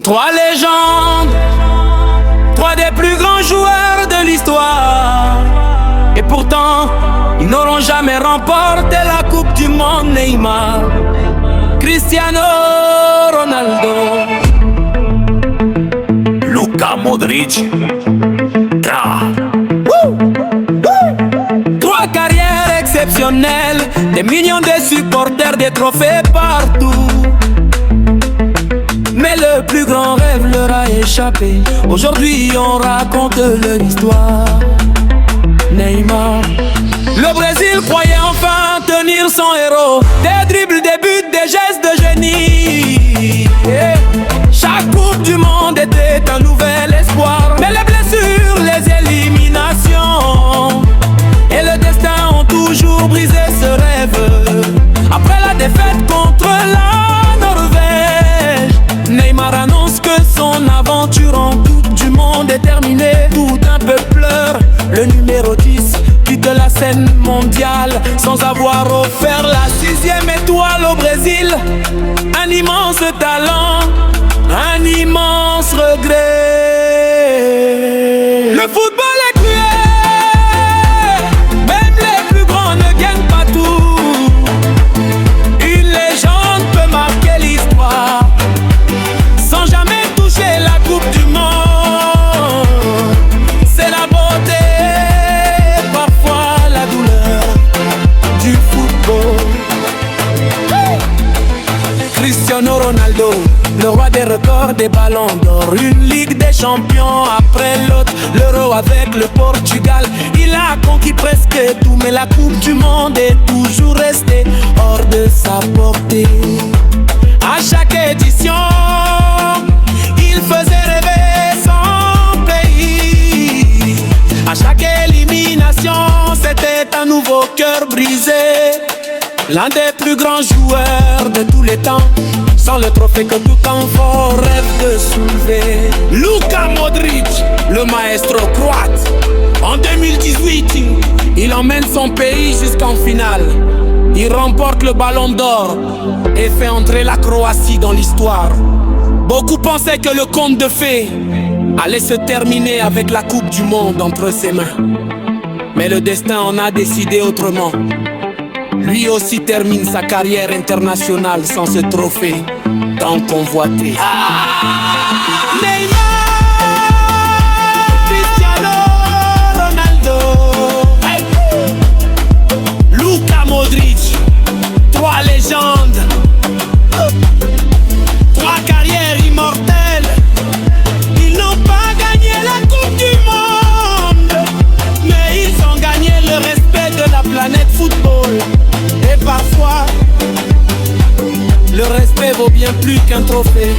Trois légendes, trois des plus grands joueurs de l'histoire. Et pourtant, ils n'auront jamais remporté la Coupe du Monde. Neymar, Cristiano Ronaldo, Luka Modric. Trois carrières exceptionnelles, des millions de supporters, des trophées partout. Mais le plus grand rêve leur a échappé. Aujourd'hui on raconte leur histoire. Neymar, le Brésil croyait enfin tenir son héros. Des dribbles, des buts, des gestes de génie. Chaque coupe du monde était un nouvel espoir. Mais les blessures, les éliminations et le destin ont toujours brisé ce rêve. Après la défaite contre la Norvège, Neymar annonce que son aventure en Coupe du Monde est terminée. Tout un peuple pleure, le numéro 10 quitte la scène mondiale sans avoir offert la 6e étoile au Brésil. Un immense talent, un immense regret. Le football est cruel, même les plus grands ne gagnent pas tout. Une légende peut marquer l'histoire sans jamais toucher la Coupe du Monde. C'est la beauté, parfois la douleur du football. Cristiano Ronaldo, le roi des records des ballons d'or. Une Ligue des champions après l'autre. L'Euro avec le Portugal, il a conquis presque tout. Mais la Coupe du Monde est toujours restée hors de sa portée. À chaque édition, il faisait rêver son pays. À chaque élimination, c'était un nouveau cœur brisé. L'un des plus grands joueurs de tous les temps, sans le trophée que tout enfant rêve de soulever. Luka Modric, Le maestro croate. En 2018, il emmène son pays jusqu'en finale. Il remporte le ballon d'or et fait entrer la Croatie dans l'histoire. Beaucoup pensaient que le conte de fées allait se terminer avec la Coupe du Monde entre ses mains. Mais le destin en a décidé autrement. Lui aussi termine sa carrière internationale sans ce trophée tant convoité. Neymar, Cristiano Ronaldo, Luka Modric. trois légendes, trois carrières immortelles. Ils n'ont pas gagné la Coupe du Monde, mais ils ont gagné le respect de la planète football. Et parfois, le respect vaut bien plus qu'un trophée.